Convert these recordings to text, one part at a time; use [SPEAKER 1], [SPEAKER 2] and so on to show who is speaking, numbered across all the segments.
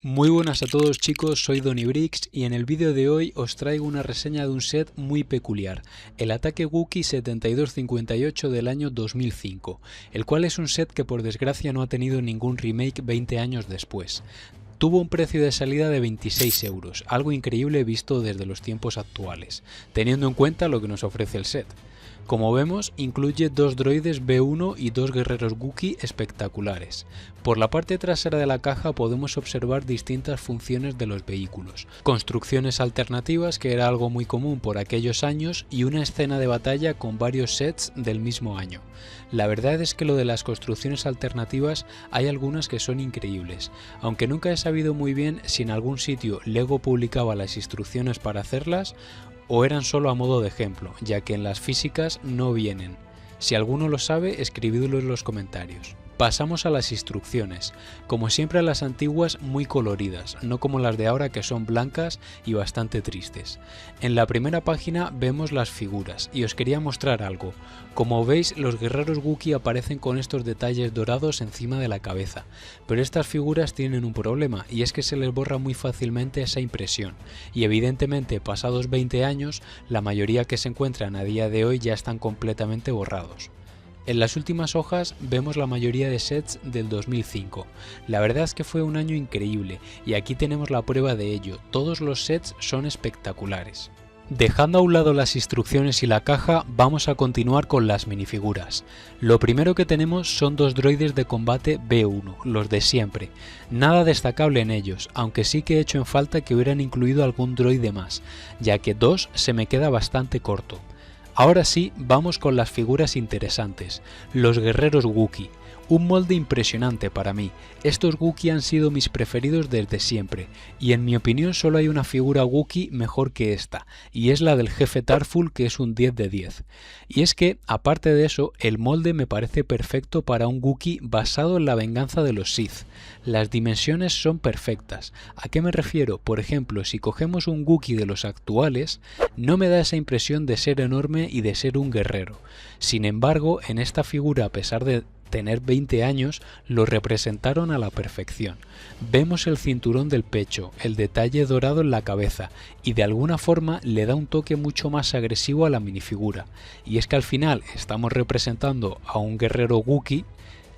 [SPEAKER 1] Muy buenas a todos chicos, soy Donnybricks y en el vídeo de hoy os traigo una reseña de un set muy peculiar, el Ataque Wookiee 7258 del año 2005, el cual es un set que por desgracia no ha tenido ningún remake 20 años después. Tuvo un precio de salida de 26 euros, algo increíble visto desde los tiempos actuales, teniendo en cuenta lo que nos ofrece el set. Como vemos, incluye dos droides B1 y dos guerreros Wookiee espectaculares. Por la parte trasera de la caja podemos observar distintas funciones de los vehículos, construcciones alternativas que era algo muy común por aquellos años y una escena de batalla con varios sets del mismo año. La verdad es que lo de las construcciones alternativas hay algunas que son increíbles, aunque nunca he sabido muy bien si en algún sitio Lego publicaba las instrucciones para hacerlas o eran solo a modo de ejemplo, ya que en las físicas no vienen. Si alguno lo sabe, escribidlo en los comentarios. Pasamos a las instrucciones, como siempre a las antiguas muy coloridas, no como las de ahora que son blancas y bastante tristes. En la primera página vemos las figuras y os quería mostrar algo. Como veis, los guerreros Wookiee aparecen con estos detalles dorados encima de la cabeza, pero estas figuras tienen un problema y es que se les borra muy fácilmente esa impresión y evidentemente pasados 20 años la mayoría que se encuentran a día de hoy ya están completamente borrados. En las últimas hojas vemos la mayoría de sets del 2005. La verdad es que fue un año increíble y aquí tenemos la prueba de ello, todos los sets son espectaculares. Dejando a un lado las instrucciones y la caja, vamos a continuar con las minifiguras. Lo primero que tenemos son dos droides de combate B1, los de siempre. Nada destacable en ellos, aunque sí que he hecho en falta que hubieran incluido algún droide más, ya que dos se me queda bastante corto. Ahora sí, vamos con las figuras interesantes, los guerreros Wookiee. Un molde impresionante para mí, estos Wookiee han sido mis preferidos desde siempre, y en mi opinión solo hay una figura Wookiee mejor que esta, y es la del jefe Tarful, que es un 10 de 10. Y es que, aparte de eso, el molde me parece perfecto para un Wookiee basado en la venganza de los Sith. Las dimensiones son perfectas. ¿A qué me refiero? Por ejemplo, si cogemos un Wookiee de los actuales, no me da esa impresión de ser enorme y de ser un guerrero. Sin embargo, en esta figura, a pesar de tener 20 años, lo representaron a la perfección. Vemos el cinturón del pecho, el detalle dorado en la cabeza y de alguna forma le da un toque mucho más agresivo a la minifigura. Y es que al final estamos representando a un guerrero Wookiee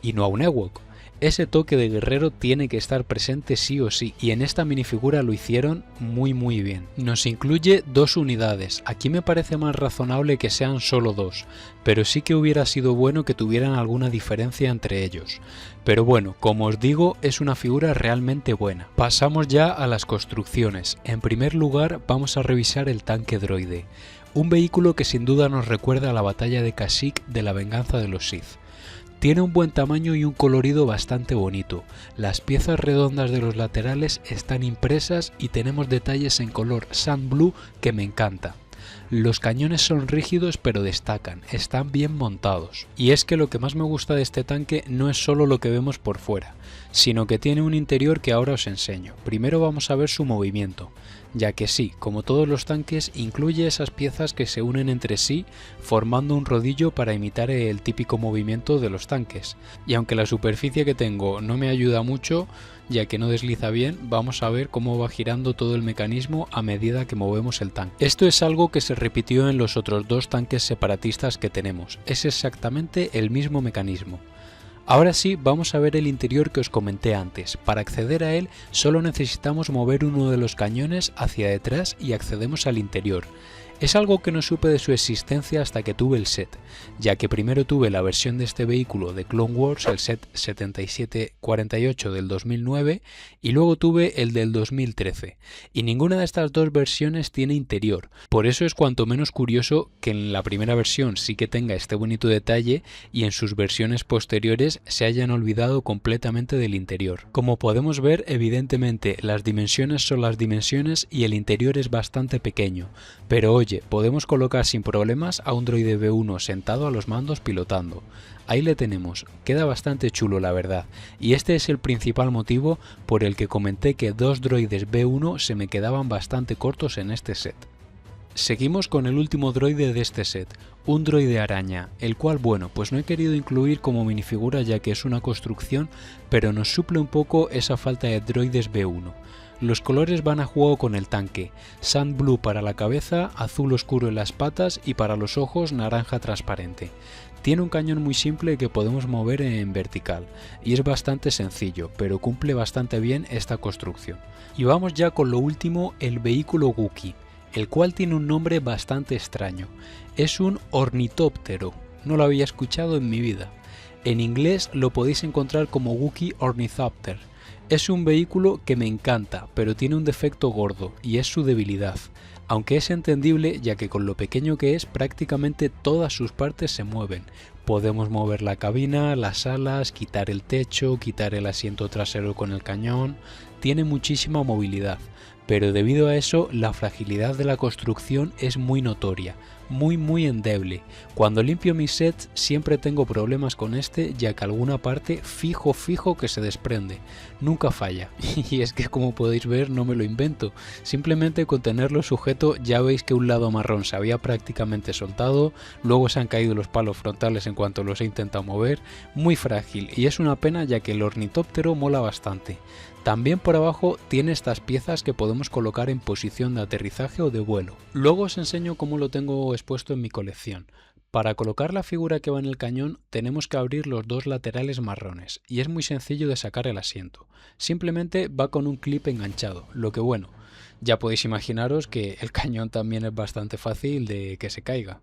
[SPEAKER 1] y no a un Ewok. Ese toque de guerrero tiene que estar presente sí o sí, y en esta minifigura lo hicieron muy bien. Nos incluye dos unidades, aquí me parece más razonable que sean solo dos, pero sí que hubiera sido bueno que tuvieran alguna diferencia entre ellos. Pero bueno, como os digo, es una figura realmente buena. Pasamos ya a las construcciones. En primer lugar vamos a revisar el tanque droide, un vehículo que sin duda nos recuerda a la batalla de Kashyyyk de la venganza de los Sith. Tiene un buen tamaño y un colorido bastante bonito. Las piezas redondas de los laterales están impresas y tenemos detalles en color sand blue que me encanta. Los cañones son rígidos pero destacan, están bien montados. Y es que lo que más me gusta de este tanque no es solo lo que vemos por fuera, sino que tiene un interior que ahora os enseño. Primero vamos a ver su movimiento, ya que sí, como todos los tanques, incluye esas piezas que se unen entre sí formando un rodillo para imitar el típico movimiento de los tanques. Y aunque la superficie que tengo no me ayuda mucho, ya que no desliza bien, vamos a ver cómo va girando todo el mecanismo a medida que movemos el tanque. Esto es algo que se repitió en los otros dos tanques separatistas que tenemos, es exactamente el mismo mecanismo. Ahora sí, vamos a ver el interior que os comenté antes. Para acceder a él solo necesitamos mover uno de los cañones hacia detrás y accedemos al interior. Es algo que no supe de su existencia hasta que tuve el set, ya que primero tuve la versión de este vehículo de Clone Wars, el set 7748 del 2009, y luego tuve el del 2013, y ninguna de estas dos versiones tiene interior. Por eso es cuanto menos curioso que en la primera versión sí que tenga este bonito detalle y en sus versiones posteriores se hayan olvidado completamente del interior. Como podemos ver, evidentemente las dimensiones son las dimensiones y el interior es bastante pequeño, pero oye, podemos colocar sin problemas a un droide B1 sentado a los mandos pilotando. Ahí le tenemos, queda bastante chulo la verdad, y este es el principal motivo por el que comenté que dos droides B1 se me quedaban bastante cortos en este set. Seguimos con el último droide de este set, un droide araña, el cual bueno, pues no he querido incluir como minifigura ya que es una construcción, pero nos suple un poco esa falta de droides B1. Los colores van a juego con el tanque, Sand Blue para la cabeza, azul oscuro en las patas y para los ojos naranja transparente. Tiene un cañón muy simple que podemos mover en vertical y es bastante sencillo, pero cumple bastante bien esta construcción. Y vamos ya con lo último, el vehículo Wookiee, el cual tiene un nombre bastante extraño. Es un ornitóptero, no lo había escuchado en mi vida. En inglés lo podéis encontrar como Wookiee Ornithopter. Es un vehículo que me encanta, pero tiene un defecto gordo y es su debilidad. Aunque es entendible ya que con lo pequeño que es prácticamente todas sus partes se mueven. Podemos mover la cabina, las alas, quitar el techo, quitar el asiento trasero con el cañón. Tiene muchísima movilidad, pero debido a eso la fragilidad de la construcción es muy notoria, muy endeble. Cuando limpio mis sets siempre tengo problemas con este ya que alguna parte fijo que se desprende, nunca falla. Y es que como podéis ver no me lo invento, simplemente con tenerlo sujeto ya veis que un lado marrón se había prácticamente soltado, luego se han caído los palos frontales en cuanto los he intentado mover, muy frágil y es una pena ya que el ornitóptero mola bastante. También por abajo tiene estas piezas que podemos colocar en posición de aterrizaje o de vuelo. Luego os enseño cómo lo tengo expuesto en mi colección. Para colocar la figura que va en el cañón tenemos que abrir los dos laterales marrones y es muy sencillo de sacar el asiento. Simplemente va con un clip enganchado, lo que bueno, ya podéis imaginaros que el cañón también es bastante fácil de que se caiga.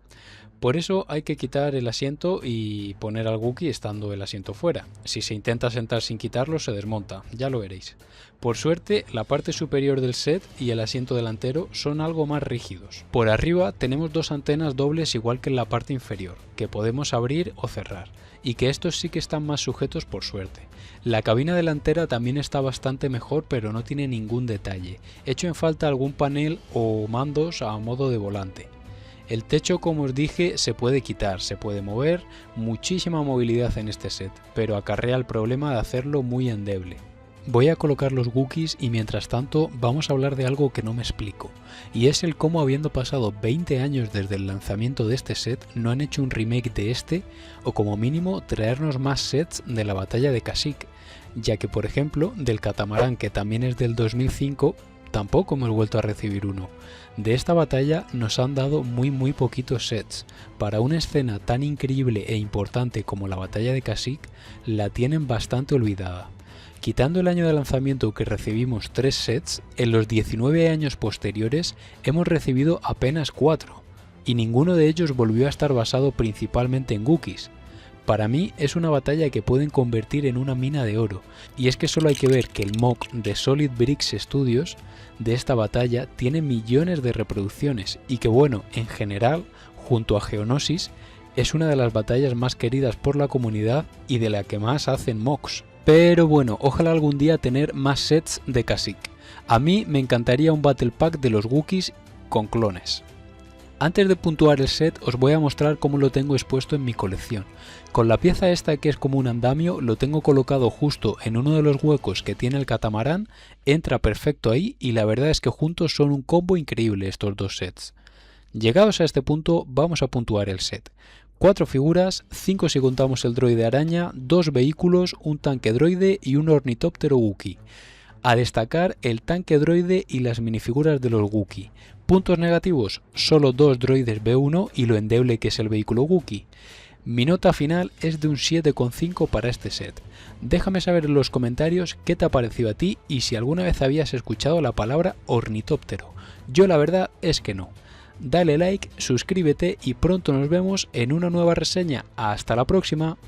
[SPEAKER 1] Por eso hay que quitar el asiento y poner al Wookiee estando el asiento fuera. Si se intenta sentar sin quitarlo se desmonta, ya lo veréis. Por suerte la parte superior del set y el asiento delantero son algo más rígidos. Por arriba tenemos dos antenas dobles igual que en la parte inferior, que podemos abrir o cerrar, y que estos sí que están más sujetos por suerte. La cabina delantera también está bastante mejor pero no tiene ningún detalle, hecho en falta algún panel o mandos a modo de volante. El techo, como os dije, se puede quitar, se puede mover, muchísima movilidad en este set, pero acarrea el problema de hacerlo muy endeble. Voy a colocar los Wookiees y mientras tanto vamos a hablar de algo que no me explico, y es el cómo habiendo pasado 20 años desde el lanzamiento de este set no han hecho un remake de este, o como mínimo traernos más sets de la batalla de Kashyyyk, ya que por ejemplo del catamarán, que también es del 2005, tampoco hemos vuelto a recibir uno. De esta batalla nos han dado muy poquitos sets. Para una escena tan increíble e importante como la batalla de Kashyyyk, la tienen bastante olvidada. Quitando el año de lanzamiento que recibimos 3 sets, en los 19 años posteriores hemos recibido apenas 4, y ninguno de ellos volvió a estar basado principalmente en Wookiees. Para mí es una batalla que pueden convertir en una mina de oro, y es que solo hay que ver que el mock de Solid Bricks Studios de esta batalla tiene millones de reproducciones y que bueno, en general, junto a Geonosis, es una de las batallas más queridas por la comunidad y de la que más hacen mocks. Pero bueno, ojalá algún día tener más sets de Kashyyyk. A mí me encantaría un Battle Pack de los Wookiees con clones. Antes de puntuar el set os voy a mostrar cómo lo tengo expuesto en mi colección. Con la pieza esta que es como un andamio lo tengo colocado justo en uno de los huecos que tiene el catamarán, entra perfecto ahí y la verdad es que juntos son un combo increíble estos dos sets. Llegados a este punto vamos a puntuar el set. 4 figuras, 5 si contamos el droide araña, 2 vehículos, un tanque droide y un ornitóptero Wookiee. A destacar el tanque droide y las minifiguras de los Wookiee. Puntos negativos, solo 2 droides B1 y lo endeble que es el vehículo Wookiee. Mi nota final es de un 7,5 para este set. Déjame saber en los comentarios qué te ha parecido a ti y si alguna vez habías escuchado la palabra ornitóptero. Yo la verdad es que no. Dale like, suscríbete y pronto nos vemos en una nueva reseña. ¡Hasta la próxima!